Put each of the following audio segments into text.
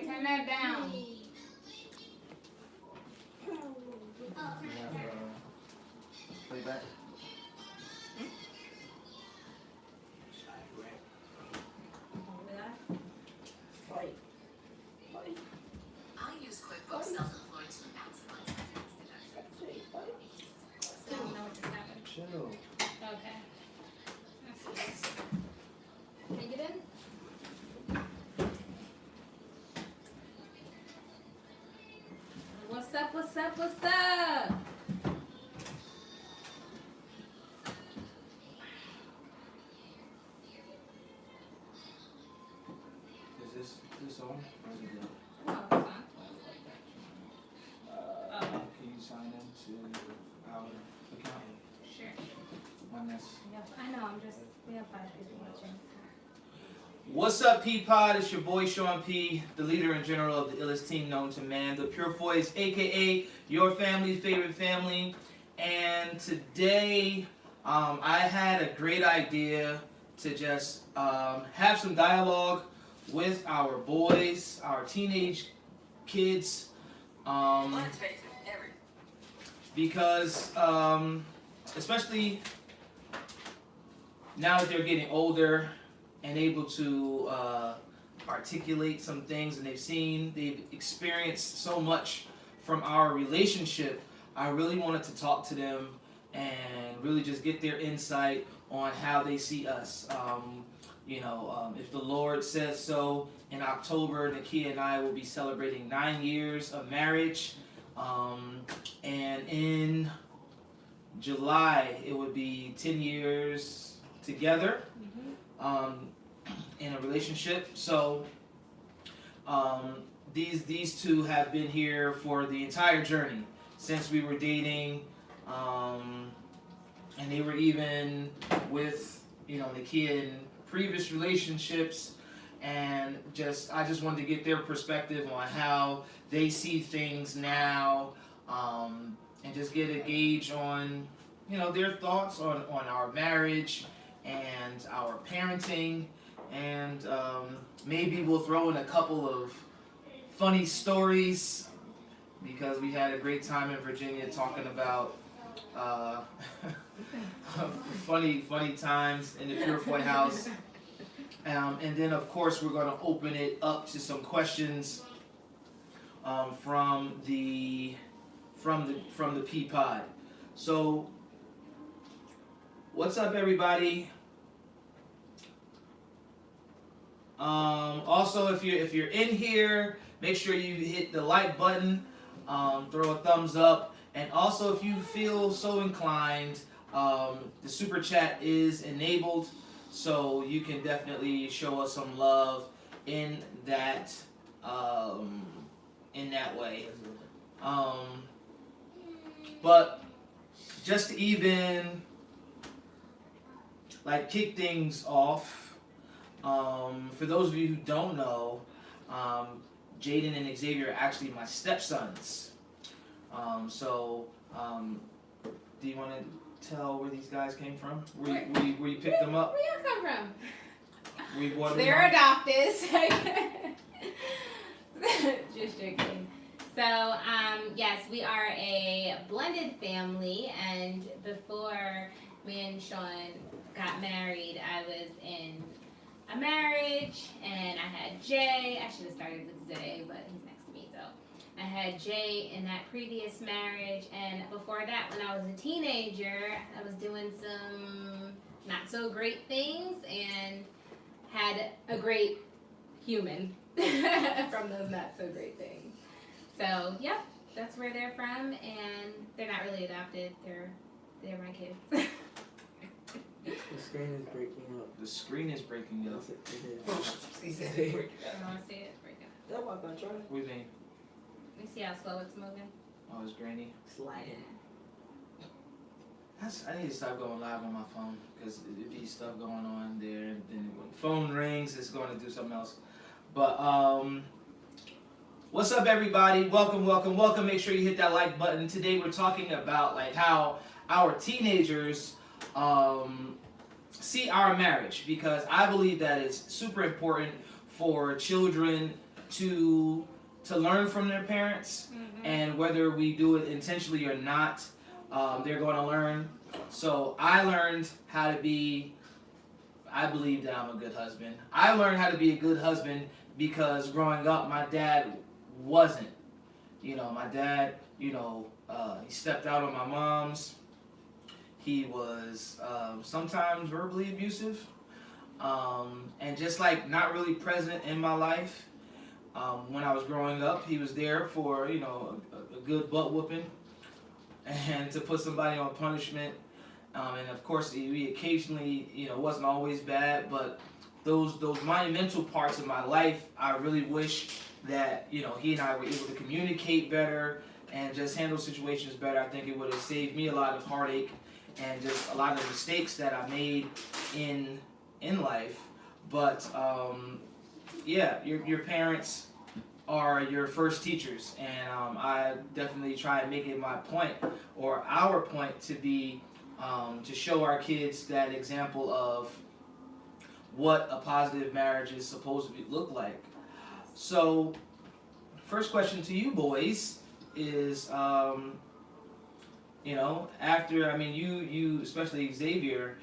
Turn that down. Playback. Fight. I use QuickBooks Self-Employed to maximize my tax deductions. I don't know what just happened. Chill. Okay. Can you get in? What's up, what's up, what's up? Is this on? Or is it dead? Oh, it's on. Can you sign in to our account? Sure. When that's... Yep, I know, we have 5 people watching. What's up, P-Pod? It's your boy, Sean P., the leader and general of the illest team known to man, the Purefoys, a.k.a. your family's favorite family. And today, I had a great idea to just have some dialogue with our boys, our teenage kids, because especially now that they're getting older and able to articulate some things, and they've experienced so much from our relationship, I really wanted to talk to them and really just get their insight on how they see us. If the Lord says so, in October, Nakia and I will be celebrating 9 years of marriage. And in July, it would be 10 years together in a relationship. So these two have been here for the entire journey since we were dating. And they were even with, Nakia in previous relationships, and I just wanted to get their perspective on how they see things now, and just get a gauge on, their thoughts on our marriage and our parenting, and maybe we'll throw in a couple of funny stories, because we had a great time in Virginia talking about funny times in the Purefoy house. And then, of course, we're going to open it up to some questions from the P-Pod. So, what's up, everybody? Also, if you're in here, make sure you hit the like button, throw a thumbs up, and also if you feel so inclined, the super chat is enabled, so you can definitely show us some love in that way. But just to even kick things off, for those of you who don't know, Jaden and Xavier are actually my stepsons. Do you want to tell where these guys came from? Where you picked them up? Where y'all come from? We bought them. They're adopted. Just joking. So, yes, we are a blended family, and before me and Sean got married, I was in a marriage, and I had Jay. I should have started with Zay, but he's next to me, so. I had Jay in that previous marriage, and before that, when I was a teenager, I was doing some not so great things and had a great human from those not so great things. So, yeah, that's where they're from, and they're not really adopted. They're my kids. The screen is breaking up. The screen is breaking up. He said You want to see it? Break it. that was my try. What do you mean? Let me see how slow it's moving. Oh, it's grainy. Sliding. I need to stop going live on my phone, because it'd be stuff going on there, and then when the phone rings, it's going to do something else. But what's up, everybody? Welcome. Make sure you hit that like button. Today we're talking about how our teenagers see our marriage, because I believe that it's super important for children to learn from their parents, and whether we do it intentionally or not, they're going to learn. So I learned how to be. I believe that I'm a good husband. I learned how to be a good husband because growing up, my dad wasn't. My dad, he stepped out on my mom's. He was sometimes verbally abusive, and just like not really present in my life. When I was growing up, he was there for a good butt whooping, and to put somebody on punishment. And of course, we occasionally, it wasn't always bad, but those monumental parts of my life, I really wish that he and I were able to communicate better and just handle situations better. I think it would have saved me a lot of heartache and just a lot of mistakes that I made in life. But your parents are your first teachers, and I definitely try and make it my point or our point to be to show our kids that example of what a positive marriage is supposed to look like. So, first question to you boys is, after, you especially Xavier,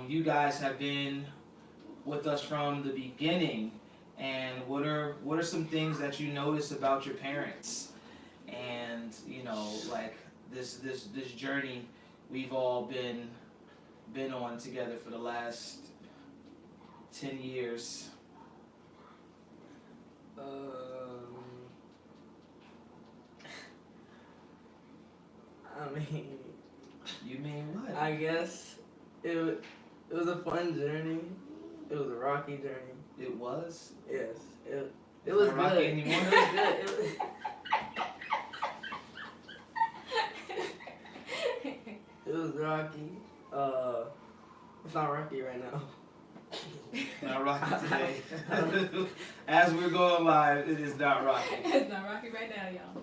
you guys have been with us from the beginning, and what are some things that you notice about your parents, and like this journey we've all been on together for the last 10 years. You mean what? I guess it was a fun journey. It was a rocky journey. It was? Yes. It was not rocky good. anymore? It was good. It was rocky. It's not rocky right now. Not rocky today. As we're going live, it is not rocky. It's not rocky right now, y'all.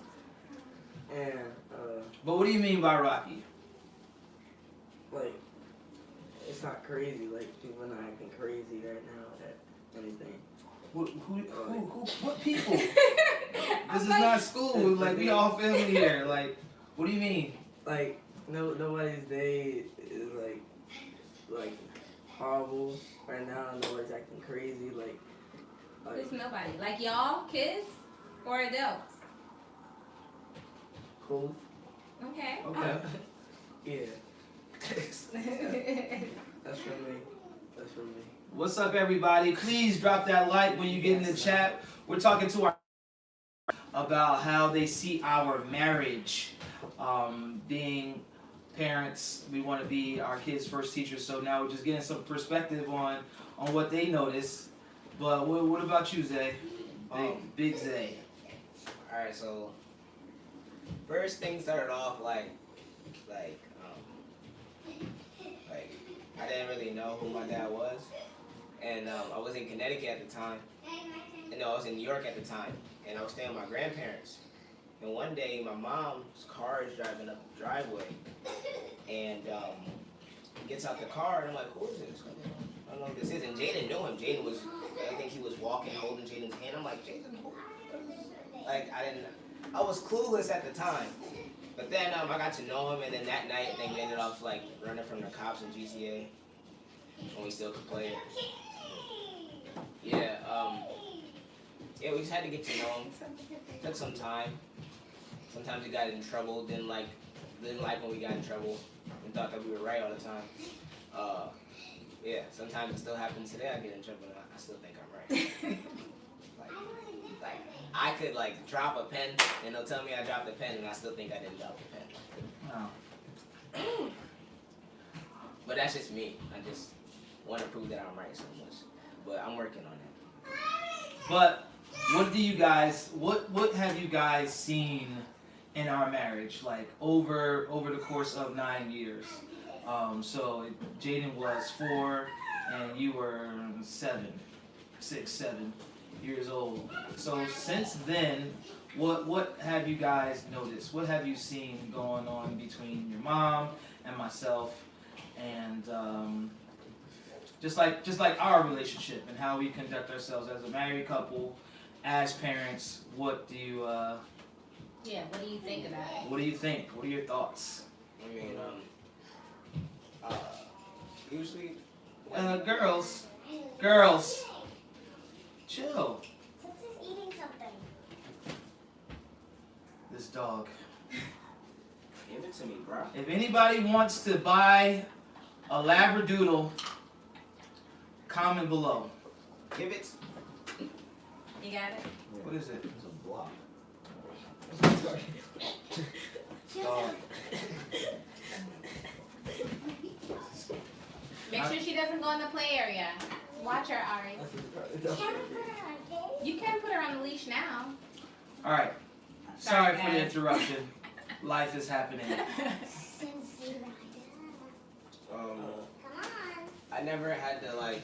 And But what do you mean by rocky? like, it's not crazy. Like, people are not acting crazy right now at anything. What people? This is not school. Like, we all family here. Like, what do you mean? Like, nobody's day is like horrible right now. Nobody's acting crazy. Like Who's nobody? Like y'all, kids, or adults? cool. Okay. Okay. Yeah, that's for me. That's for me. What's up, everybody? Please drop that like when you get in the chat. We're talking to our about how they see our marriage. Being parents, we want to be our kids' first teachers. So now we're just getting some perspective on what they notice. But what about you, Zay? Big Zay. Alright, so first thing started off like I didn't really know who my dad was, and I was in Connecticut at the time, and no, I was in New York at the time, and I was staying with my grandparents. And one day, my mom's car is driving up the driveway, and he gets out the car, and I'm like, who is this? I don't know who this is. And Jaden knew him. Jaden was, I think he was walking, holding Jaden's hand. I'm like, Jaden, who? Like, I was clueless at the time. But then I got to know him, and then that night, I think we ended up like running from the cops in GTA, and we still could play it. Yeah, we just had to get to know him. Took some time. Sometimes we got in trouble, didn't like when we got in trouble, and thought that we were right all the time. Yeah, sometimes it still happens today. I get in trouble, and I still think I'm right. like I could like drop a pen, and they'll tell me I dropped a pen, and I still think I didn't drop the pen. Oh. But that's just me. I just want to prove that I'm right so much. But I'm working on it. But what have you guys seen in our marriage, like over the course of 9 years? So Jaden was 4 and you were 7 years old. So since then, what have you guys noticed? What have you seen going on between your mom and myself, and just like our relationship and how we conduct ourselves as a married couple, as parents, what do you Yeah, what do you think about it? what do you think? What are your thoughts? I mean, usually, Girls, chill. Since he's eating something. This dog. give it to me, bro. If anybody wants to buy a Labradoodle, comment below. Give it. You got it? What is it? It's a block. Dog. Make sure she doesn't go in the play area. Watch her, Ari. Can we put her on this? You can put her on the leash now. All right. Sorry for the guys. interruption. Life is happening. Since he lied. Um, Come on. I never had to like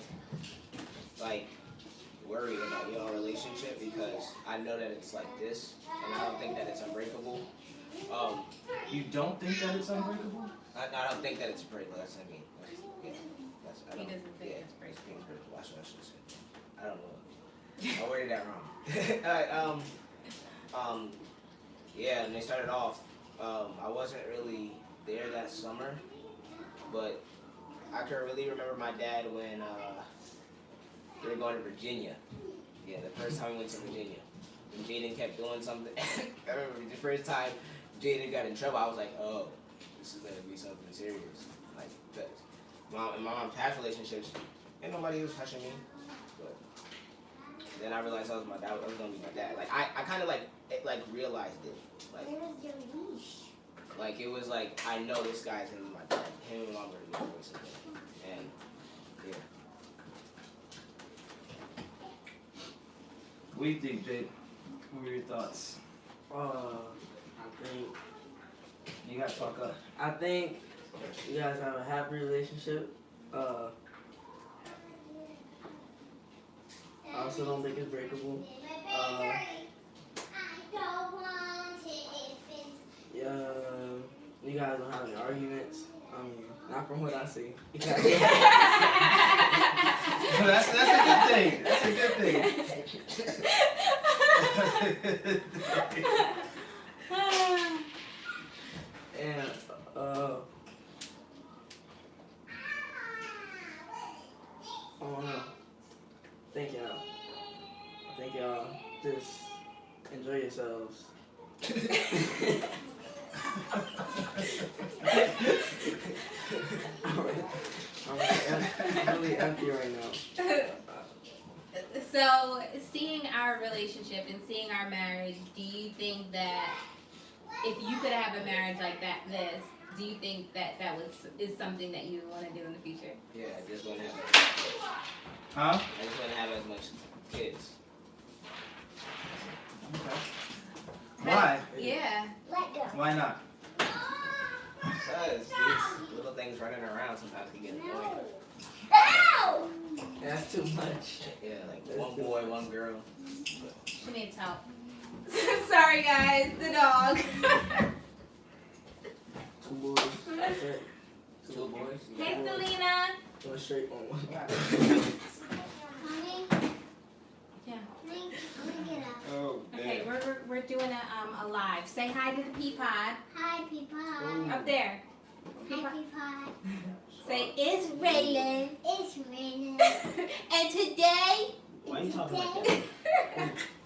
worry about your relationship because I know that it's like this, and I don't think that it's unbreakable. You don't think that it's unbreakable? I don't think that it's breakable. That's what I mean. That's, I He don't, doesn't think yeah, it's breakable. I think it's breakable. That's what I should say. I don't know. I worded that wrong. Alright, yeah, and they started off. I wasn't really there that summer, but I can really remember my dad when we were going to Virginia. Yeah, the first time we went to Virginia. And Jaden kept doing something. I remember the first time Jaden got in trouble, I was like, oh, this is gonna be something serious. Like, cause in my mom's past relationships, ain't nobody was touching me. But then I realized I was gonna be my dad. Like I kind of like realized it. Like Where's your leash? like it was like I know this guy's gonna be my dad. Him and mom are gonna be basically. And yeah. What do you think, Jake? What are your thoughts? I think You gotta talk up. I think you guys have a happy relationship. I also don't think it's breakable. I don't want it. Yeah, you guys don't have any arguments. I mean, not from what I see. That's a good thing. That's a good thing. And I don't know. Thank y'all. I think y'all just enjoy yourselves. I'm really empty right now. So, seeing our relationship and seeing our marriage, do you think that if you could have a marriage like do you think that is something that you want to do in the future? Yeah, I just wouldn't have Huh? I just wouldn't have as much kids. Okay. Why? Yeah. Let go. Why not? Because these little things running around sometimes can get annoying. Ow! That's too much. Yeah, like one boy, one girl. She needs help. Sorry, guys. The dog. 2 boys. That's it. 2 boys. Hey, Selena. Go straight on one. Honey, Yeah. honey, I'm gonna get up. Oh, Okay, we're doing a live. Say hi to the pea pod Hi, Peapod. up there. Hi, Peapod. Say it's raining. It's raining. And today. Why are you talking like that?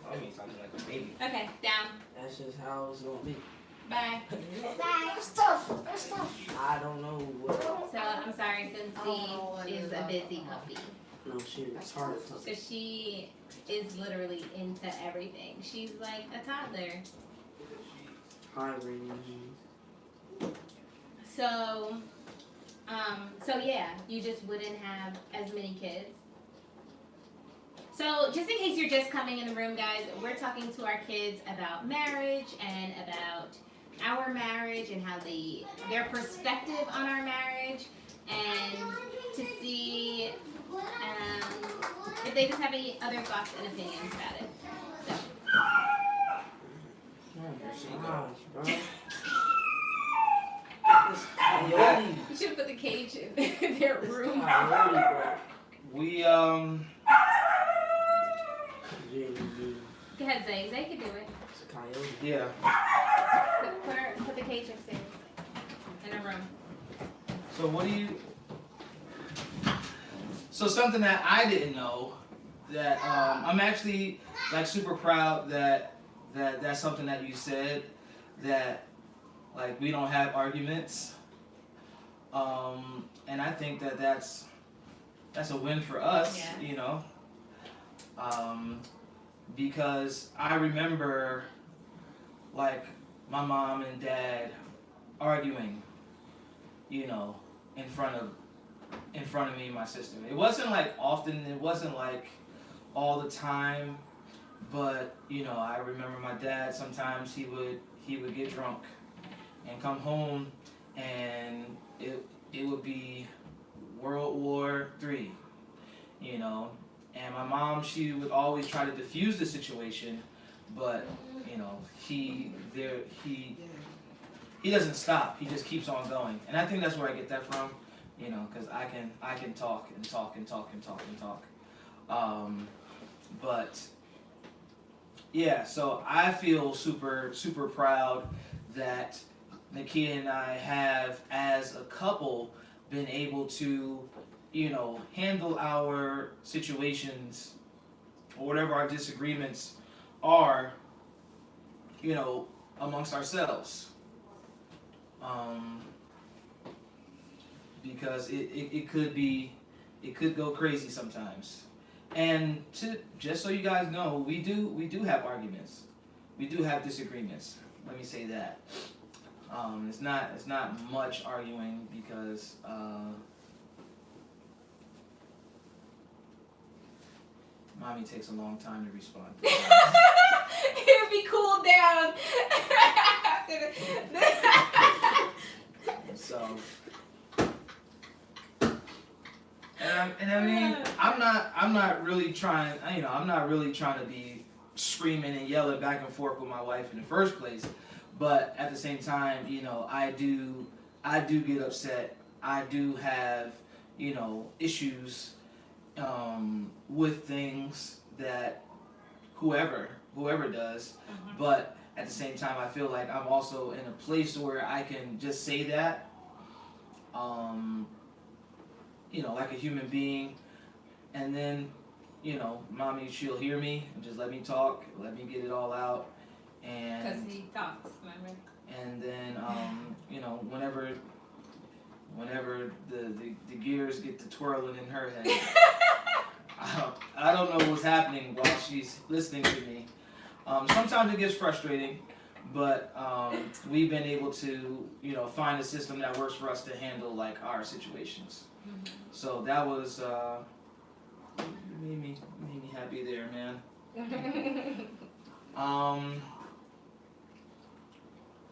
I mean, talking like a baby. Okay, down. That's just how it's gonna be. Bye. Bye. Stuff. Stuff. I don't know what. So I'm sorry, Cincy is a busy puppy. No, it's hard to So she is literally into everything. She's like a toddler. high rating. So yeah, you just wouldn't have as many kids. So just in case you're just coming in the room, guys, we're talking to our kids about marriage and about our marriage and how their perspective on our marriage, and to see if they just have any other thoughts and opinions about it. So. Gosh, bro. This coyote. You should have put the cage in their room. Coyote, bro. We JD. Go ahead, Zay. Zay can do it. It's a coyote. Yeah. Put the cage upstairs in a room. So what do you? So something that I didn't know that I'm actually like super proud that that's something that you said, that like we don't have arguments. And I think that that's a win for us, Yeah. you know. Because I remember like my mom and dad arguing, you know, in front of me and my sister. It wasn't like often, it wasn't like all the time, but you know, I remember my dad, sometimes he would get drunk and come home, and it would be World War III, you know. And my mom, she would always try to diffuse the situation, but you know, he doesn't stop. He just keeps on going, and I think that's where I get that from, you know, because I can talk and talk and talk and talk and talk. But yeah, so I feel super proud that Nakia and I have, as a couple, been able to, you know, handle our situations or whatever our disagreements are, you know, amongst ourselves. Because it could go crazy sometimes. And just so you guys know, we do have arguments. We do have disagreements. Let me say that. It's not much arguing because Mommy takes a long time to respond. It'll be cooled down. So, and I mean, I'm not really trying, you know, I'm not really trying to be screaming and yelling back and forth with my wife in the first place, but at the same time, you know, I do get upset. I do have, you know, issues with things that whoever does, but at the same time, I feel like I'm also in a place where I can just say that, you know, like a human being, and then, you know, Mommy, she'll hear me and just let me talk, let me get it all out, Because and he talks, remember? and then you know, whenever the gears get to twirling in her head, I don't know what's happening while she's listening to me. Sometimes it gets frustrating, but we've been able to, you know, find a system that works for us to handle like our situations. So that was made me happy there, man.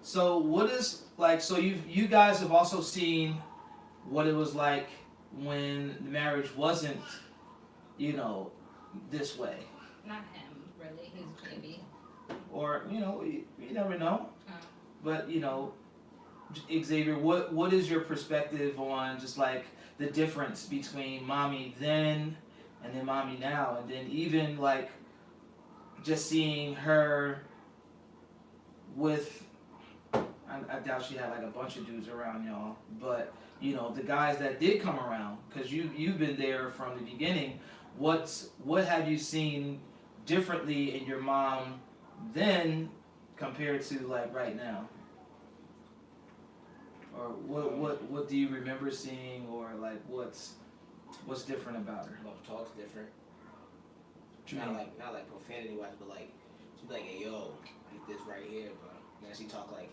So what is like? So you guys have also seen what it was like when the marriage wasn't, you know, this way. Not him, really. He's a baby. Or, you know, you never know. Oh. But, you know, Xavier, what is your perspective on just like the difference between Mommy then and then Mommy now, and then even like just seeing her with, I doubt she had like a bunch of dudes around y'all, but you know, the guys that did come around, because you've been there from the beginning. What have you seen differently in your mom then compared to like right now? Or what do you remember seeing, or like what's different about her? Mom talks different. What you mean? Not like profanity wise, but like she'd be like, "Hey yo, eat this right here, bro." Now she talk like,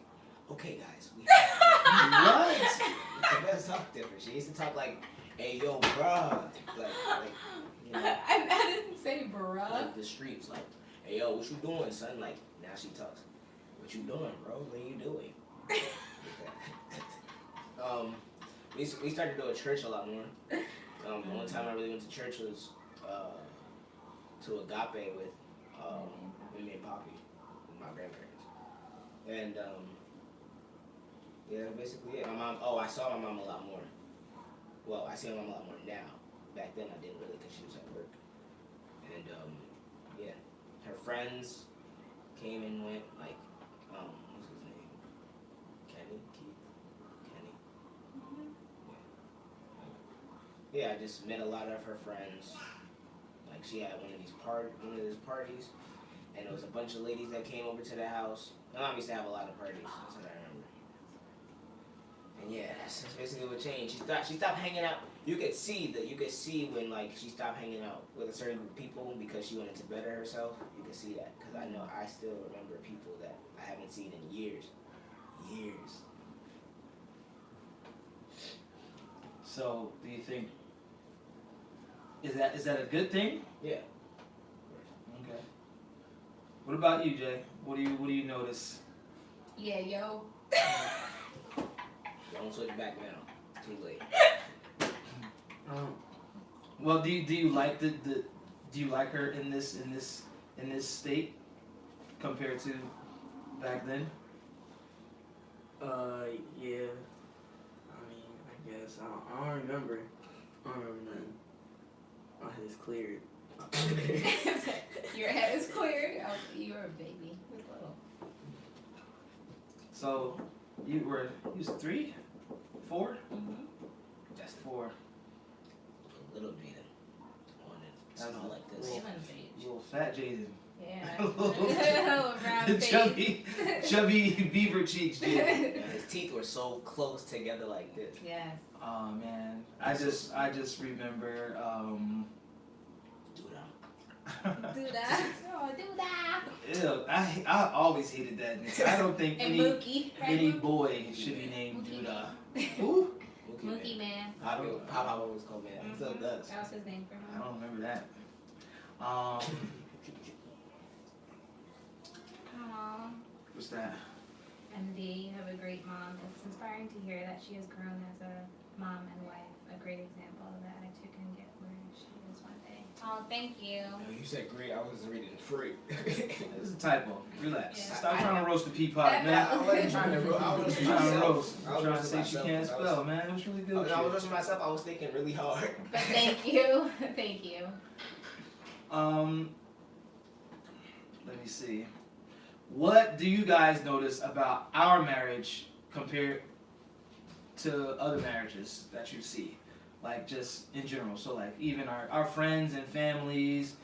"Okay guys, we What? She does talk different. She used to talk like, "Hey yo, bruh," like you know, I didn't say bruh. like the streets, like, "Hey yo, what you doing, son?" Like now she talks, "What you doing, bro? What are you doing?" We started to go to church a lot more. One time I really went to church was to Agape with me and Poppy, with my grandparents, and yeah, basically it. My mom. Oh, I saw my mom a lot more. Well, I see my mom a lot more now. Back then I didn't really because she was at work, and yeah, her friends came and went. Like, what's his name? Kenny. Yeah, I just met a lot of her friends. Like, she had one of these parties, and there was a bunch of ladies that came over to the house. My mom used to have a lot of parties. That's what I remember. And yeah, that's basically what changed. She stopped hanging out. You could see when like she stopped hanging out with a certain group of people because she wanted to better herself. You could see that because I still remember people that I haven't seen in years. So, do you think is that a good thing? Yeah. Okay. What about you, Jay? What do you notice? Yeah, yo. Don't switch back now. Too late. Well, do you like do you like her in this state compared to back then? Yeah. I mean, I guess I don't remember. I don't remember nothing. My head is cleared. Your head is cleared. Oh, you were a baby. You was little. So, you was 3, 4? Just 4. a little beating on it. That's Small like this. Even baby. Little fat Jaden. Yeah. Little round face. chubby beaver cheeks, Jaden. Yeah, his teeth were so close together like this. Yes. Oh man, I just remember. Do that. Oh, do that. Ew, I always hated that. I don't think And any Mookie. Right, any Mookie? boy should be named Mookie. Duda. Who? Mookie man. Papa always called me that. He still does. That was his name for I him. don't remember that. Aww. What's that? MD, you have a great mom. It's inspiring to hear that she has grown as a mom and wife. A great example of that. I too can get where she is one day. Oh, thank you. You said great. I was reading free. It's a typo. Relax. Yeah. Stop trying to roast the peapod, man. I wasn't trying to roast. I was Trying to myself. roast. I was Trying to roasting say she myself. can't spell, man. It was really good. When I was roasting myself, I was thinking really hard. But thank you. Thank you. Let me see. What do you guys notice about our marriage compared to other marriages that you see? Like just in general. So like even our friends and families,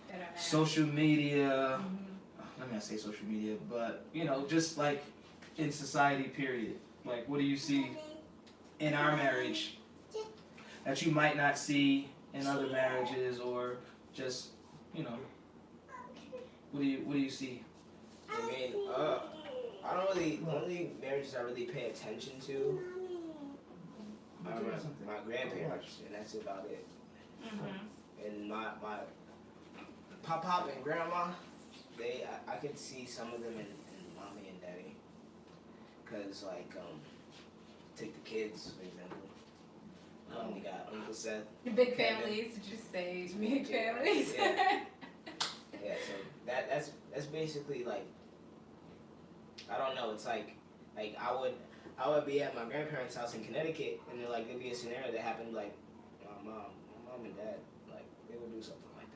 That are mad. social media, Mhm. let me not say social media, but you know, just like in society period. Like what do you see in our marriage that you might not see in other marriages, or just, you know, what do you see? I mean, I don't really. The only marriages I really pay attention to are my grandparents, and that's about it. Mhm. And my pop and grandma, I could see some of them in mommy and daddy. Cause like take the kids for example. We got Uncle Seth. Big families. Just say big families. Yeah. Yeah. So that's basically like, I don't know. It's like I would be at my grandparents' house in Connecticut, and then like there'd be a scenario that happened like my mom and dad, like they would do something like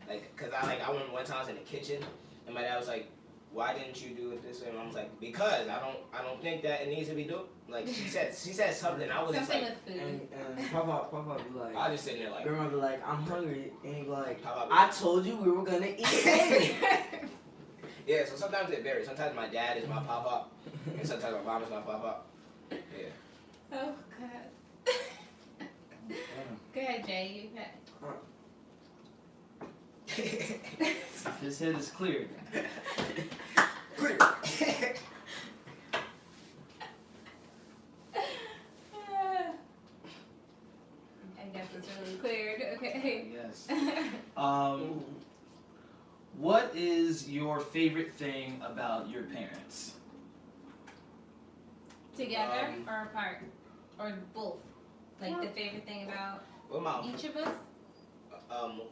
that, cause I went one time I was in the kitchen, and my dad was like, "Why didn't you do it this way?" And I was like, "Because I don't think that it needs to be done." Like she said something. I was just Something like, with food. And Papa be like, I was just sitting there like, Grandma be like, I'm hungry, and he be like, Papa. I told you we were gonna eat. Yeah. So sometimes it varies. Sometimes my dad is my papa, and sometimes my mom is my papa. Yeah. Oh God. Go ahead, Jay. You got. His head is cleared. Clear. I guess it's really cleared. Okay. Yes. What is your favorite thing about your parents? Together or apart? Or both? Like the favorite thing about With my each of us?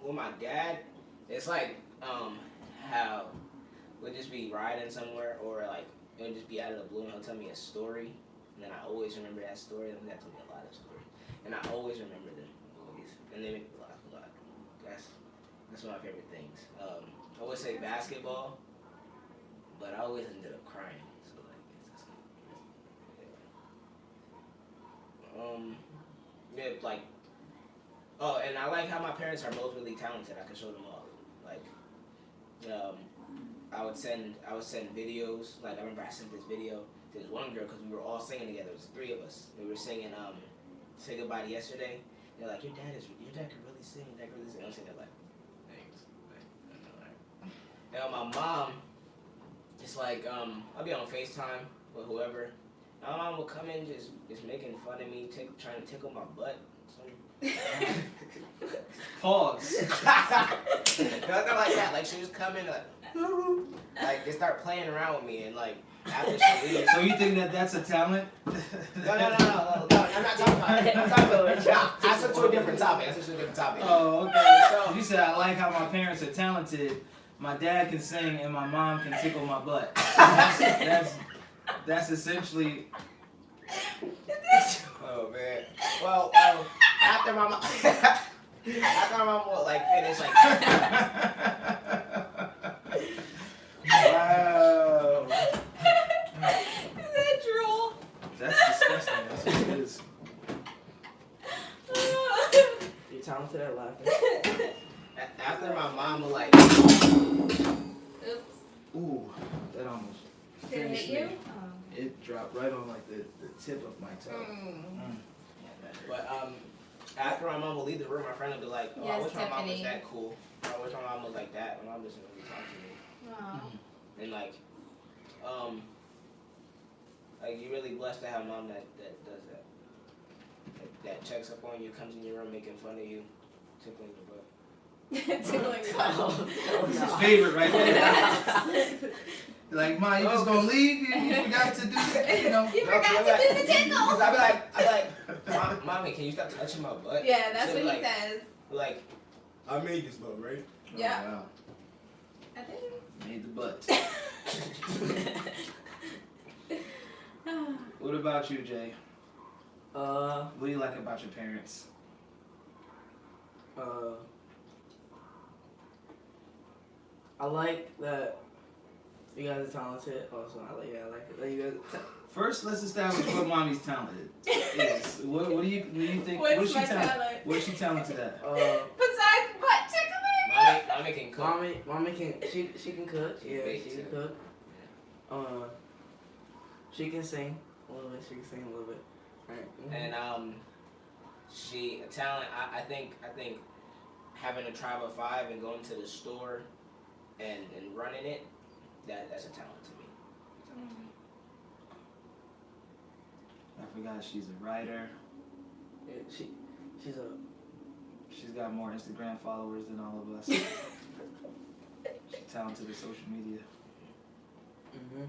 with my dad, it's like how we'll just be riding somewhere, or like it'll just be out of the blue and he'll tell me a story, and then I always remember that story. And that told me a lot of stories, and I always remember them, always, and they make me laugh a lot. That's one of my favorite things. I would say basketball, but I always ended up crying. So like, yeah, like, oh, and I like how my parents are both really talented. I can show them all. Like, I would send videos. Like I remember I sent this video to this one girl because we were all singing together. It was 3 of us. We were singing "Say Goodbye to Yesterday." They're like, your dad can really sing. Your dad can really sing. I'm saying that like, thanks. Like, my mom, it's like I'll be on FaceTime with whoever. My mom will come in just making fun of me, trying to tickle my butt. Pause. Nothing like that. Like she just come in like they start playing around with me and like after she leaves. So you think that that's a talent? No. I'm not talking about it. I'm talking about I switched to a different topic. Oh, okay. So you said I like how my parents are talented. My dad can sing and my mom can tickle my butt. That's essentially. Oh man. Well, after my mom will like finish like. Wow. Is that droll? That's disgusting. That's what it is. You're talented at laughing. After my mom will like. Oops. Ooh, that almost Did it finished hit you? me. It dropped right on like the tip of my toe. But after my mom will leave the room, my friend will be like, "Oh, I Yes, wish my mom was Tiffany. that cool. I wish my mom was like that." My mom doesn't really talk to me. Oh. And like you're really blessed to have a mom that does that. That checks up on you, comes in your room making fun of you, tickling your butt. Tickling your butt. It's his favorite right there. Like, Ma, you just gonna leave? You forgot to do it, you know? You forgot to do the tickle. I'll be like, Mommy, can you stop touching my butt? Yeah, that's She'll what be he says. Like, I made this butt, right? Yeah. Oh, wow. I think. Made the butt. What about you, Jay? What do you like about your parents? I like that you guys are talented. Also, I like it that you guys. First, let's establish what mommy's talented is. What do you think? What's What's she my talent? What's she talented at? Besides butt tickling. Mommy can cook. Mommy can she can cook. Yeah, Bake she can too. cook. She can sing a little bit. She can sing a little bit. Right. And she a talent. I think having a tribe of 5 and going to the store and running it, that's a talent to me. I forgot she's a writer. Yeah, She's got more Instagram followers than all of us. She's talented at social media. Mhm.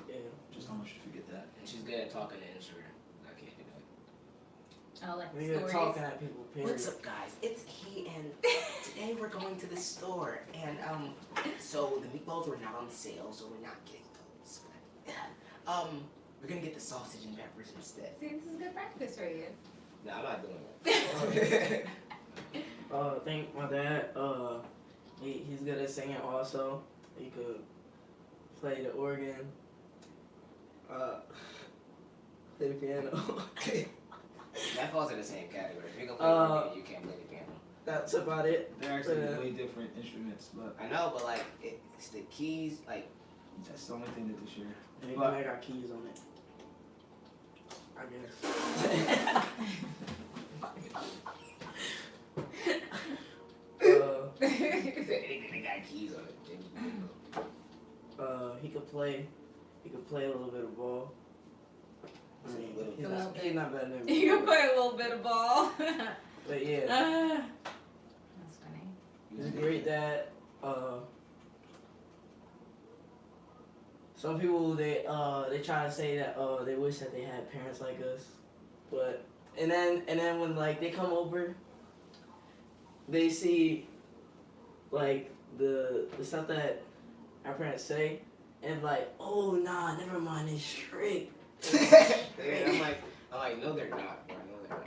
Yeah. Just don't want you to forget that. And she's good at talking to Instagram. I can't do that. Oh, like We're stories. talking at people. Period. What's up, guys? It's Key, and today we're going to the store, and so the meatballs were not on sale, so we're not getting those. But, we're gonna get the sausage and peppers instead. See, this is good practice for you. No, I'm not doing that. I think my dad. He's good at singing. Also, he could play the organ. Play the piano. That falls in the same category. If you can play the organ, you can't play the piano. That's about it. They're actually way different instruments, but I know, but like it's the keys, like that's the only thing that they share. Anything that got keys on it. I guess. anything that got keys on it. He could play a little bit of ball. I mean, he's not better than me. You can play a little bit of ball. But yeah, That's funny. he's a great dad. Some people they try to say that they wish that they had parents like us, but and then when like they come over, they see like the stuff that our parents say, and like, oh nah, never mind, it's strict. And I'm like, no, they're not. Or, no, they're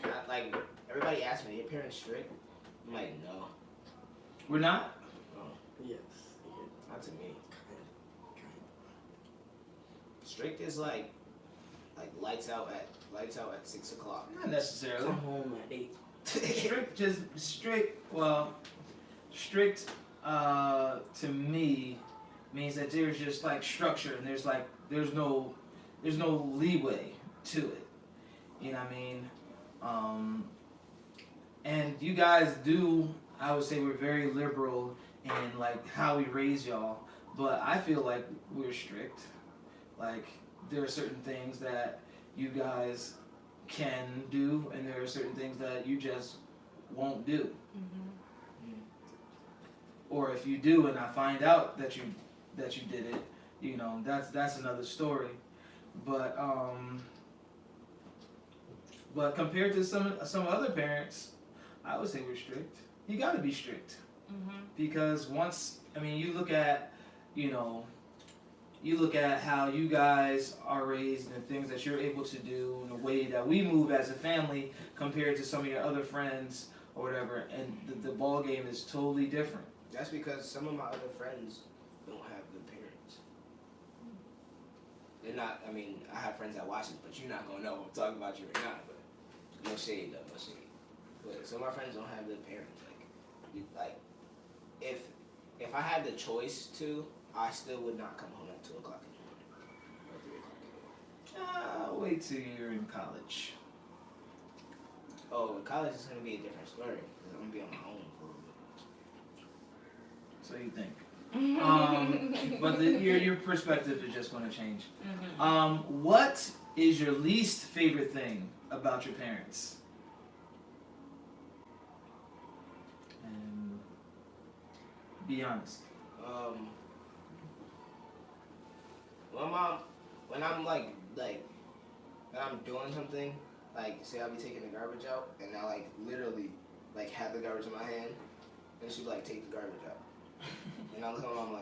not. Like everybody asks me, are your parents strict? I'm like, no. We're not? No. strict is like lights out at 6 o'clock. Not necessarily. Come home at 8. Strict to me means that there's just like structure and there's no leeway to it. You know what I mean? And you guys do, I would say we're very liberal in like how we raise y'all, but I feel like we're strict. Like there are certain things that you guys can do and there are certain things that you just won't do. Or if you do and I find out that you did it, you know, that's another story. But compared to some other parents, I would say we're strict. You got to be strict because you look at how you guys are raised and things that you're able to do and the way that we move as a family compared to some of your other friends or whatever, and the ball game is totally different. That's because some of my other friends don't have good parents. They're not. I mean, I have friends that watch this, but you're not gonna know I'm talking about you right now. But no shade though, no shade. But some of my friends don't have good parents. Like if I had the choice to, I still would not come home at 2 o'clock in the morning or 3 o'clock in the morning. Wait till you're in college. Oh, college is gonna be a different story. 'Cause I'm gonna be on my own for a little bit. So you think? But your perspective is just going to change. What is your least favorite thing about your parents? And be honest. My mom, when I'm like when I'm doing something, like say I'll be taking the garbage out, and I like literally like have the garbage in my hand, and she like take the garbage out. And I look at my mom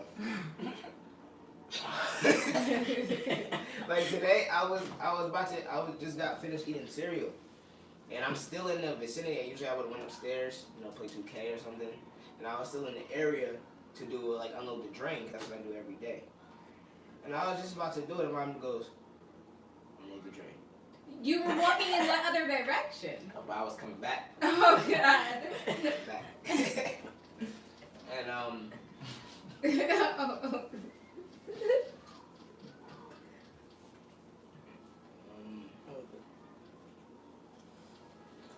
like today I was just got finished eating cereal, and I'm still in the vicinity. Usually I would have went upstairs, play 2K or something, and I was still in the area to do like unload the drain. That's what I do every day. And I was just about to do it, and mom goes, unload the drain. You were walking in what other direction? But I was coming back. Oh God. Back. And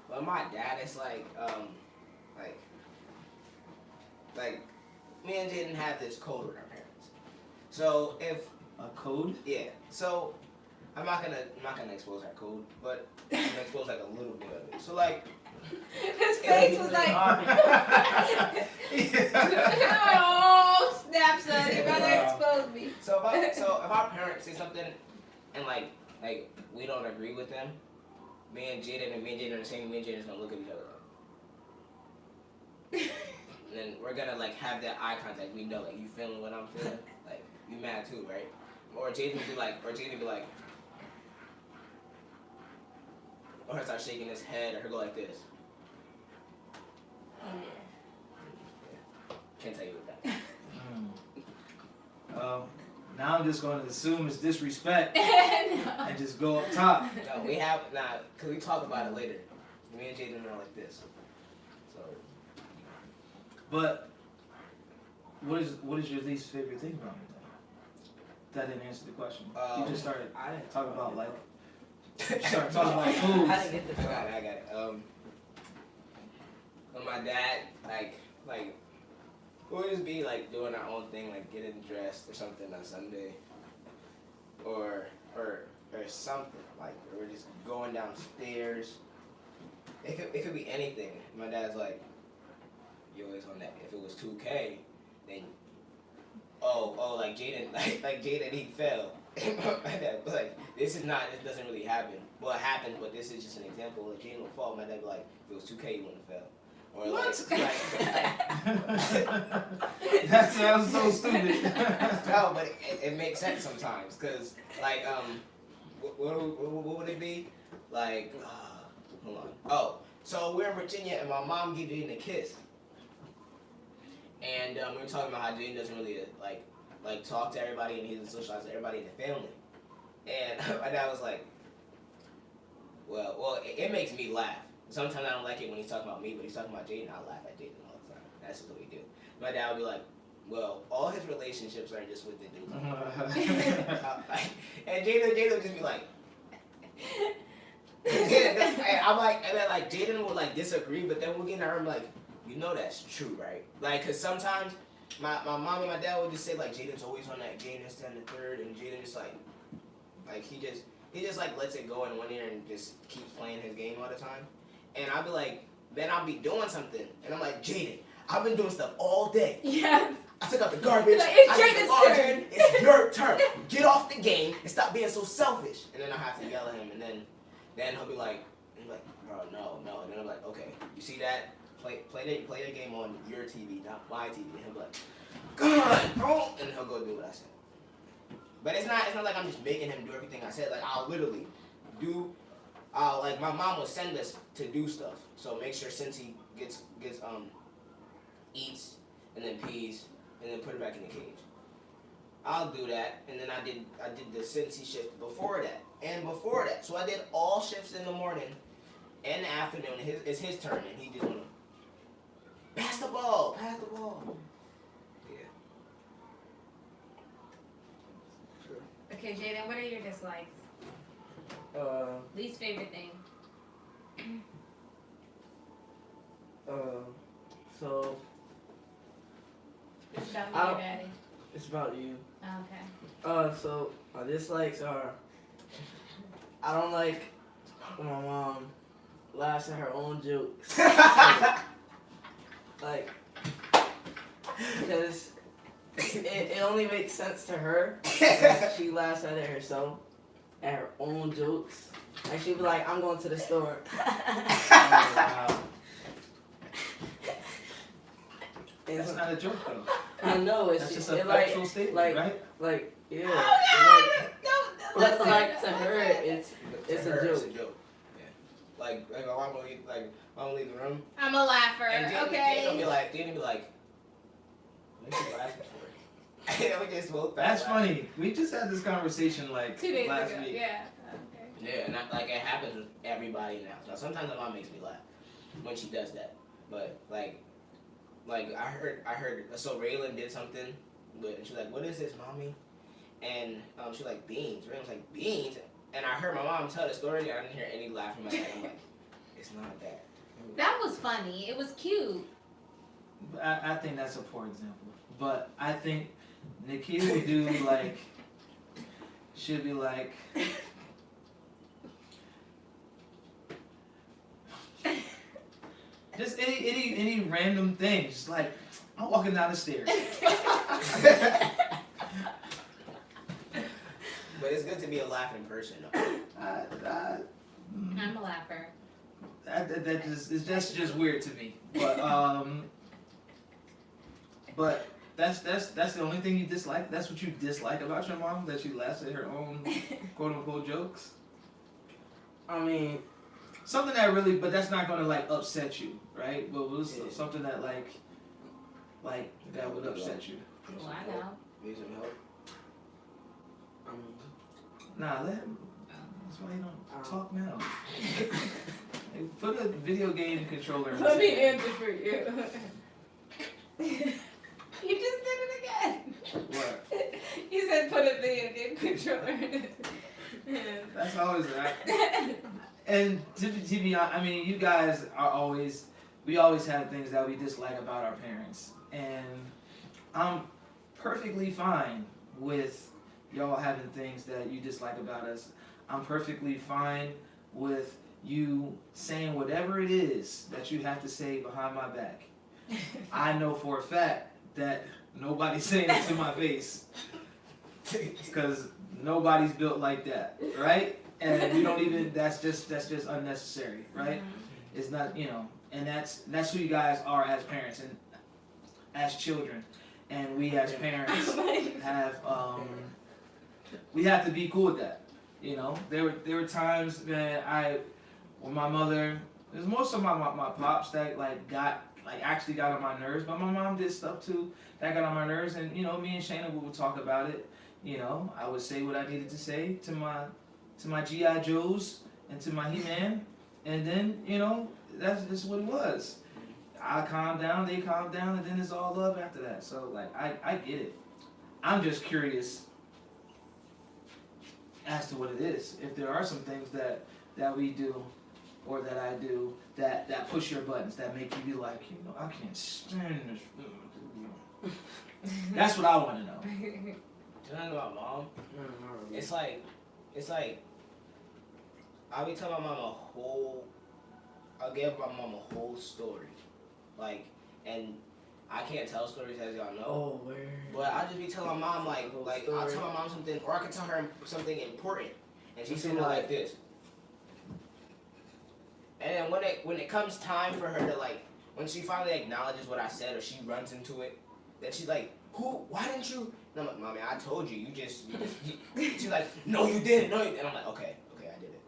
well, my dad is like me and Jay didn't have this code with our parents. So if A code? yeah, so I'm not gonna expose our code, but I'm gonna expose like a little bit of it. So like His face was like, oh snap, son! You better expose me. So if our parents say something and like we don't agree with them, me and Jaden are the same. Me and Jaden's gonna look at each other like, and then we're gonna like have that eye contact. We know like you feeling what I'm feeling. Like you mad too, right? Or Jaden would be like, or her start shaking his head, or her go like this. Can't tell you what that. Now I'm just going to assume it's disrespect No. and just go up top. No, we have cause we talk about it later. Me and Jaden are like this. So. But what is your least favorite thing about me? That didn't answer the question. You just started talking about like. Start talking about foods. I didn't get the I got it. When my dad like we'll just be like doing our own thing, like getting dressed or something on Sunday, or something like we're just going downstairs. It could be anything. My dad's like, you always on that. If it was 2K, then like Jaden like Jaden he fell. My dad was like, this doesn't really happen. Well, it happens, but this is just an example. Like Jaden would fall. My dad would be like, if it was 2K, you wouldn't have fell. Or That sounds so stupid. No, but it makes sense sometimes, cause like what would it be? Like hold on. Oh, so we're in Virginia and my mom gave Jaden a kiss, and we were talking about how Jaden doesn't really like talk to everybody and he doesn't socialize with everybody in the family. And my dad was like, well, it makes me laugh. Sometimes I don't like it when he's talking about me, but he's talking about Jaden, I laugh at Jaden all the time. That's just what we do. My dad would be like, well, all his relationships are just with the dudes. And Jaden would just be like, and I'm like, and then like Jaden would like disagree, but then we'll get in our room like, you know that's true, right? Like, cause sometimes my mom and my dad would just say like Jaden's always on that game and stand the third, and Jaden just like he just like lets it go in one ear and just keeps playing his game all the time. And I'll be like, then I'll be doing something, and I'm like, Jaden, I've been doing stuff all day. Yes. I took out the garbage. Like, it's I did the Jaden's laundry. turn. It's your turn. Get off the game and stop being so selfish. And then I have to yell at him, and then he'll be like, bro, no. And then I'm like, okay, you see that? Play the game on your TV, not my TV. And he'll be like, God, bro, and he'll go do what I said. But it's not like I'm just making him do everything I said. Like I'll literally do. Like my mom will send us to do stuff. So make sure since he gets eats and then pees and then put it back in the cage. I'll do that, and then I did the Cincy shift before that and before that. So I did all shifts in the morning and the afternoon. It's his turn, and he just wanna pass the ball. Yeah. Okay, Jaden, what are your dislikes? Least favorite thing? So It's about me or daddy? it's about you. Okay. So my dislikes are, I don't like when my mom laughs at her own jokes. Like, because it only makes sense to her when she laughs at it herself, at her own jokes. Like, she'd be like, I'm going to the store. Oh, wow. And That's so- not a joke though. I know, it's That's just it a factual statement, like, right? Like, yeah. Oh, no, Like, listen, like to her, listen. it's To a her, joke. It's a joke. Yeah. Like my mom will leave the room. I'm a laugher, And Jaden okay? will be like, what are you laughing for? And we just both That's laugh. funny. We just had this conversation like 2 days last ago, week. yeah. Okay. Yeah, and like it happens with everybody now. So sometimes my mom makes me laugh when she does that. But like I heard. So Raylan did something, but she's like, "What is this, mommy?" And she's like, "Beans." Raylan's like, "Beans," and I heard my mom tell the story. I didn't hear any laughing in my head. I'm like, "It's not that." That was funny. It was cute. I think that's a poor example. But I think Nikia would do like, should be like, just any random thing. Just like, I'm walking down the stairs. But it's good to be a laughing person. Though. I'm a laugher. That just weird to me. But that's the only thing you dislike. That's what you dislike about your mom, that she laughs at her own quote unquote jokes. I mean, Something that really, but that's not gonna like upset you, right? But was something that like that would upset you. Oh, I know. Need some help? Nah, let him. That's why you don't talk now. Hey, put a video game controller. in Let me his hand. answer for you. You just did it again. What? You said put a video game controller in his hand. That's always that. And to be honest, I mean, you guys are we always have things that we dislike about our parents. And I'm perfectly fine with y'all having things that you dislike about us. I'm perfectly fine with you saying whatever it is that you have to say behind my back. I know for a fact that nobody's saying it to my face. Because nobody's built like that, right? And we don't even. That's just unnecessary, right? Mm-hmm. It's not, and that's who you guys are as parents and as children, and we as parents have we have to be cool with that. There were times when my mother, there's most of my pops that actually got on my nerves, but my mom did stuff too that got on my nerves, and me and Shayna would talk about it. you know, I would say what I needed to say to my G.I. Joes and to my He-Man, and then, you know, that's just what it was. I calmed down, they calmed down, and then it's all love after that. So, like, I get it. I'm just curious as to what it is. If there are some things that we do or that I do that push your buttons, that make you be like, you know, I can't stand this food. That's what I want to know. Telling about mom, it's like, I'll be telling my mom I'll give my mom a whole story. Like, and I can't tell stories as y'all know. Oh, where? But I'll just be telling my mom, like I'll tell my mom something, or I can tell her something important. And she's sitting there like this. And then when it comes time for her to, like, when she finally acknowledges what I said, or she runs into it, then she's like, why didn't you? And I'm like, Mommy, I told you, she's like, no, you didn't, no, and I'm like, okay, I did it.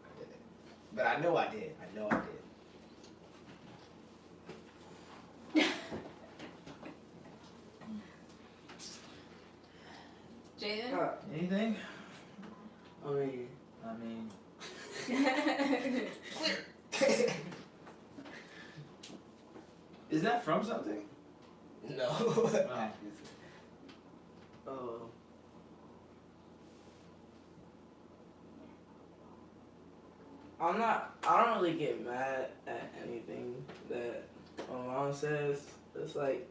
But I know I did. Jaden? Anything? I mean, is that from something? No. oh. I don't really get mad at anything that my mom says. It's like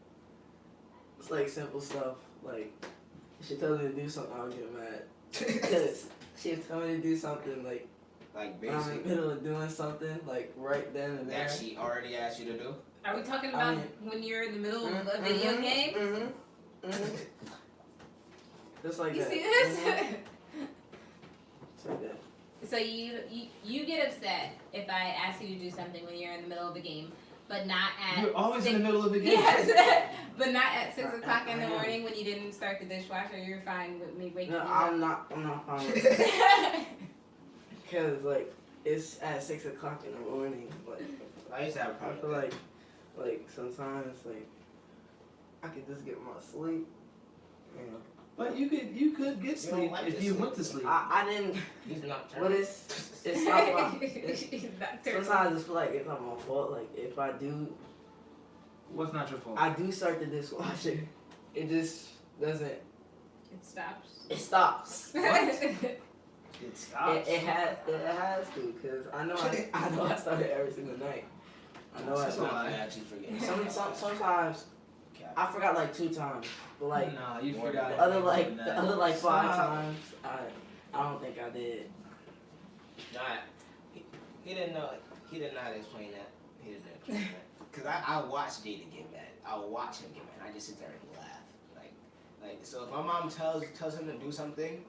simple stuff. Like, if she tells me to do something, I'll get mad. Because she told me to do something, like when I'm in basic the middle of doing something, like right then and there. that she already asked you to do. Are we talking about when you're in the middle of a video game? Just like You that. see this? Just like that. So you get upset if I ask you to do something when you're in the middle of a game, but not at You're always in the 6 middle of the game. Yes, but not at 6 o'clock in the morning when you didn't start the dishwasher. You're fine with me waking No, you I'm up. not fine with it. Because, like, it's at 6 o'clock in the morning. Like, I used to have a I problem feel with that. like sometimes, like, I could just get my sleep. You know. But you could get don't sleep like if to you sleep. went to sleep. I didn't. He's not But it's not sometimes I just feel like it's not my fault. Like, if I do, What's not your fault? I do start the dishwasher, it just doesn't. It stops. It stops. It stops. It has to, because I know I started every single night. I know I That's a lie. I actually forget. Sometimes I forgot like 2 times, but like Nah, you More forgot. than the other more like than the that. other like 5 Stop. times I don't think I did. Nah, he didn't know. He didn't know how to explain that. He didn't know how to explain that. Cause I watch Jaden get mad. I watch him get mad. I just sit there and laugh. Like so if my mom tells him to do something,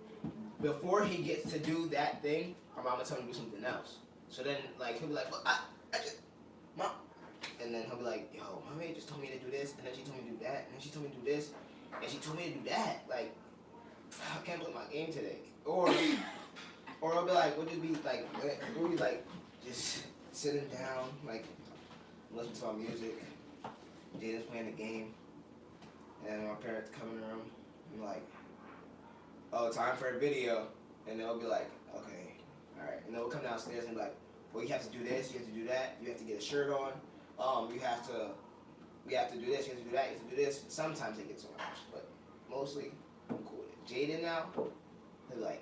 before he gets to do that thing, my mom will tell him to do something else. So then like he'll be like, well, I just, Mom, and then he'll be like, yo, mommy just told me to do this, and then she told me to do that, and then she told me to do this, and she told me to do that. Like, I can't play my game today. Or it'll be like, we'll be like, just sitting down, like, listening to our music. Jaden's playing the game, and my parents come in the room, and like, oh, time for a video, and they'll be like, okay, all right, and then we'll come downstairs and be like, well, you have to do this, you have to do that, you have to get a shirt on, we have to do this, you have to do that, you have to do this. Sometimes it gets so much, but mostly I'm cool with it. Jaden now, he'll be like,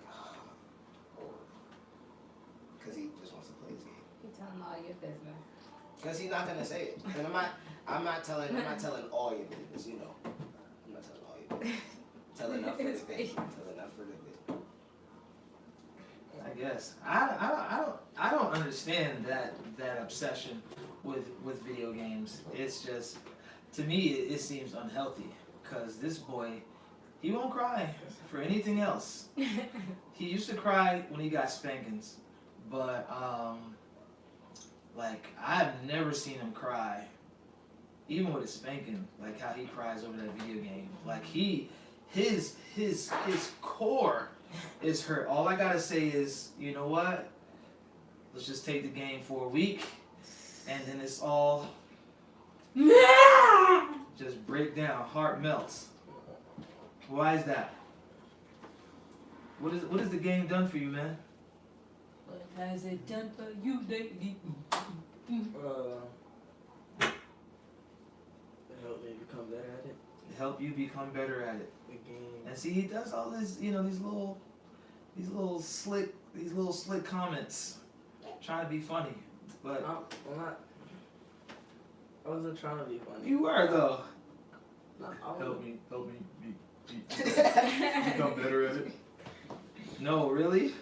because he just wants to play his game. You tell him all your business. Because he's not gonna say it. And I'm not telling all your business, you know. I'm not telling all your business. Tell enough for the bit. Tell enough for the bit. I guess I don't understand that obsession with video games. It's just, to me it seems unhealthy, because this boy, he won't cry for anything else. He used to cry when he got spankings, but like, I've never seen him cry, even with a spanking, like how he cries over that video game. Like, his core is hurt. All I gotta say is, you know what? Let's just take the game for a week, and then it's all just break down. Heart melts. Why is that? What has the game done for you, man? What has it done for you lately? It helped me become better at it. Help you become better at it. The game. And see, he does all this, these little slick comments, trying to be funny. But I'm not. I wasn't trying to be funny. you were though. No, Help me become better at it. No, really?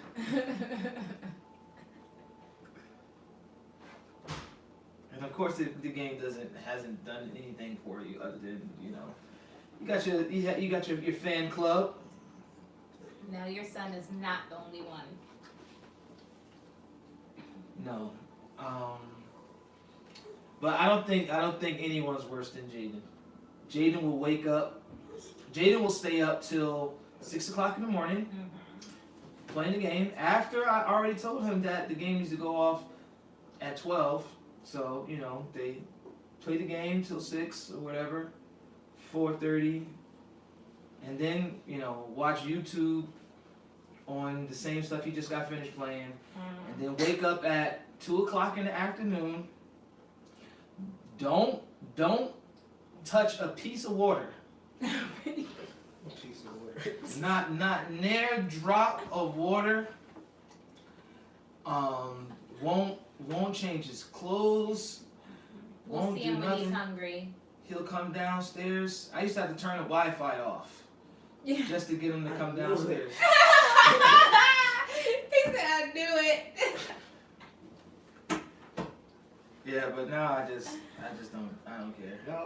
And of course, the game hasn't done anything for you other than you got your fan club. No, your son is not the only one. No, but I don't think anyone's worse than Jaden. Jaden will wake up. Jaden will stay up till 6 o'clock in the morning playing the game. After I already told him that the game needs to go off at 12, so they play the game till 6 or whatever, 4:30, and then watch YouTube on the same stuff he just got finished playing, and then wake up at 2 o'clock in the afternoon. Don't touch a piece of water. Piece of water. Not near drop of water. Won't change his clothes. We'll Won't see do him when nothing. he's hungry. He'll come downstairs. I used to have to turn the Wi-Fi off Yeah. just to get him to come downstairs. He said, I knew it. Yeah, but now I just don't care. No,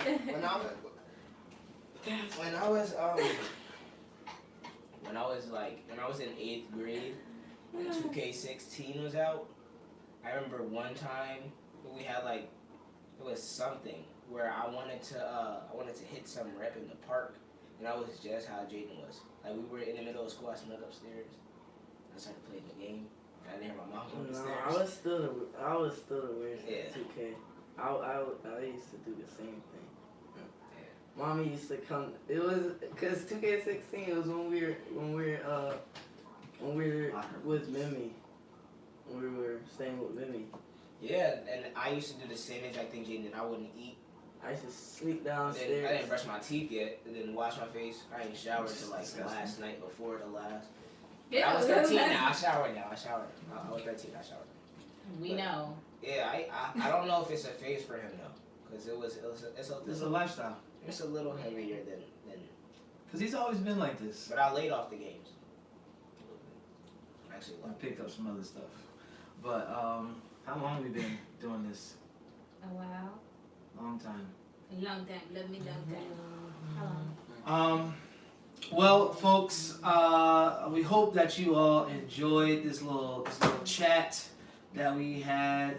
when I was in 8th grade, when 2K16 was out, I remember one time we had it was something where I wanted to hit some rep in the park, and I was just how Jaden was. Like, we were in the middle of school, I snuck upstairs, I started playing the game. I didn't hear my mom go upstairs. No, I was still the worst Yeah. at 2K. I used to do the same thing. Mommy used to come. It was because 2K16 was when we were with Mimi. When we were staying with Mimi. Yeah, and I used to do the same exact thing, Jaden. I wouldn't eat. I used to sneak I downstairs. didn't brush my teeth yet, and then wash my face. I ain't showered till last night before the last. But I was 13 now. I showered. I was 13. I showered. We know. Yeah, I don't know if it's a phase for him though, because It's a lifestyle. it's a little heavier than. Cause he's always been like this. But I laid off the games. Actually, I picked up some other stuff. But how long have we been doing this? A while. Long time. A long time. Love me long time. How long? Well, folks, we hope that you all enjoyed this little chat that we had.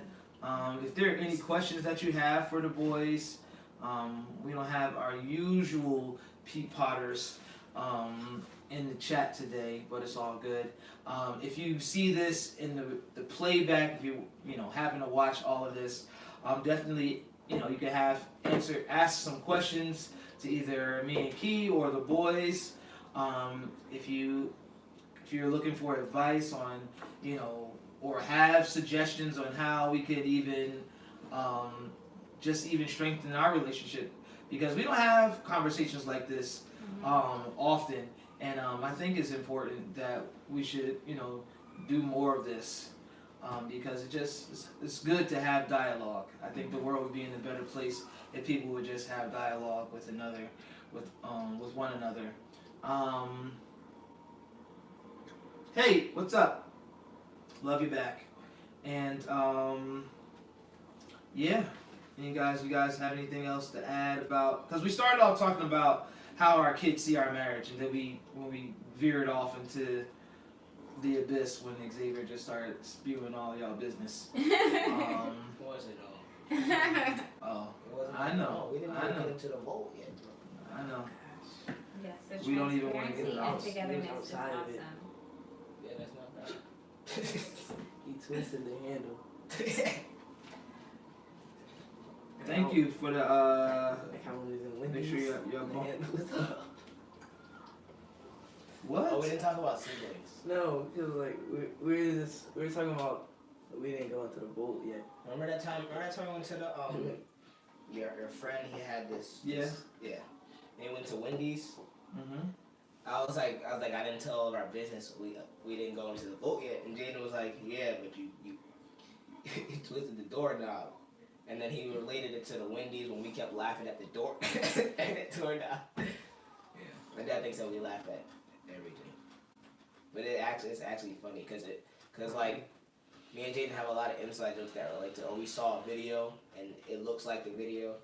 If there are any questions that you have for the boys, we don't have our usual Pete Potters in the chat today, but it's all good. If you see this in the playback, if you happen to watch all of this, definitely you can ask some questions to either me and Key or the boys. If you're looking for advice on or have suggestions on how we could even just even strengthen our relationship, because we don't have conversations like this often, and I think it's important that we should do more of this, because it's good to have dialogue. I think the world would be in a better place if people would just have dialogue with one another. Hey, what's up? Love you back. And yeah. You guys have anything else to add about? Because we started off talking about how our kids see our marriage, and then when we veered off into the abyss when Xavier just started spewing all y'all business. was it all? Oh, It wasn't I know. all. We didn't I even know. get into the vote yet, bro. I know. Yes, the We don't even wanna transparency get and out- togetherness is outside of it. awesome. Yeah, that's not bad. He twisted the handle. Thank you for the Like how when we was in make Wendy's, sure your the bump. handle was up. What? Oh, we didn't talk about siblings. No, because like we were talking about we didn't go into the boat yet. Remember that time we went to the your friend, he had this. Yeah. Yeah. And he went to Wendy's. Mm-hmm. I was like, I didn't tell all of our business. We didn't go into the boat yet. And Jaden was like, yeah, but you you twisted the doorknob. And then he related it to the Wendy's when we kept laughing at the door and it tore down. Yeah. My dad thinks that we laugh at everything. But it's actually funny because like me and Jaden have a lot of inside jokes that relate to, oh, we saw a video and it looks like the video.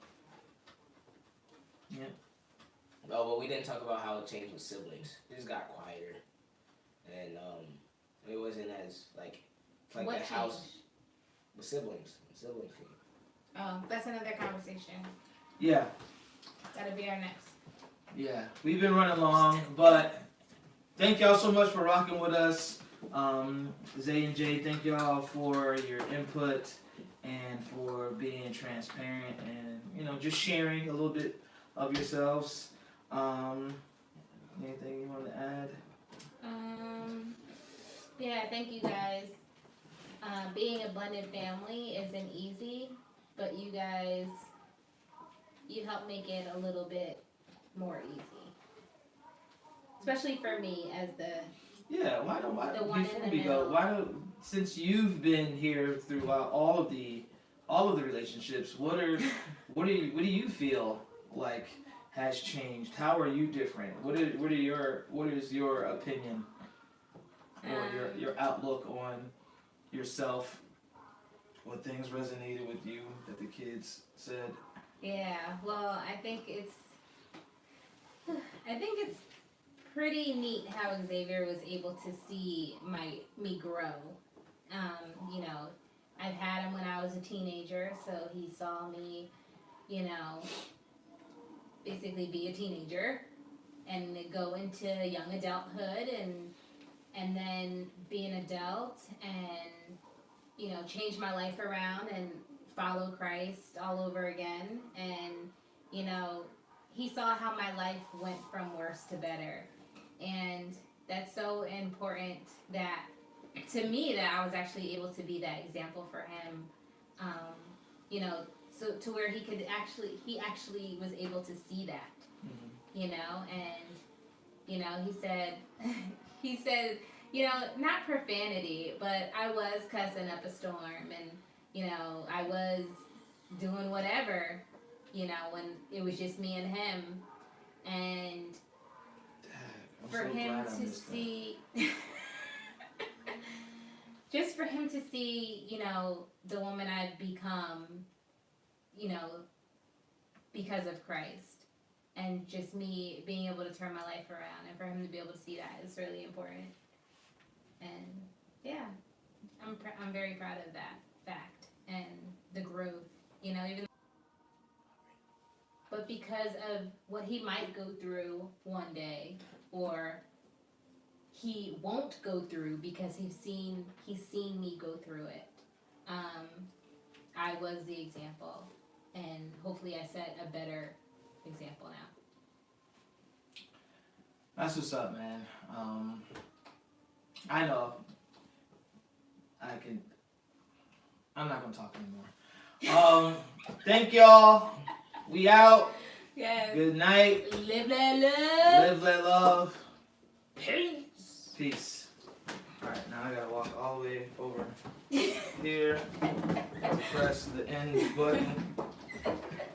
Yeah. Oh, but we didn't talk about how it changed with siblings. It just got quieter. And it wasn't as like What the house changed? with siblings. Siblings came. Oh, that's another conversation. Yeah. That'll be our next. Yeah. We've been running long, but thank y'all so much for rocking with us. Zay and Jay, thank y'all for your input and for being transparent and just sharing a little bit of yourselves. Anything you want to add? Yeah, thank you guys. Being a blended family isn't easy, but you guys, you help make it a little bit more easy. Especially for me as the Why The one before in the we go, middle. since you've been here throughout all of the relationships, what do you feel like has changed? How are you different? What is your opinion or your outlook on yourself? What things resonated with you that the kids said? Yeah, well, I think it's pretty neat how Xavier was able to see me grow. I've had him when I was a teenager, so he saw me, basically be a teenager and go into young adulthood and then be an adult and change my life around and follow Christ all over again. And he saw how my life went from worse to better, and that's so important that to me that I was actually able to be that example for him. So to where he actually was able to see that, and he said, not profanity, but I was cussing up a storm, and I was doing whatever, when it was just me and him, and I'm for so him glad I to missed that. see, just for him to see, the woman I've become, because of Christ, and just me being able to turn my life around, and for him to be able to see that is really important. And yeah, I'm very proud of that fact and the growth, even. But because of what he might go through one day, or he won't go through because he's seen me go through it. I was the example, and hopefully I set a better example now. That's what's up, man. I know. I'm not gonna talk anymore. Thank y'all. We out. Yes. Good night. Live, let love. Live, let love. Peace. Peace. Alright, now I gotta walk all the way over here to press the end button.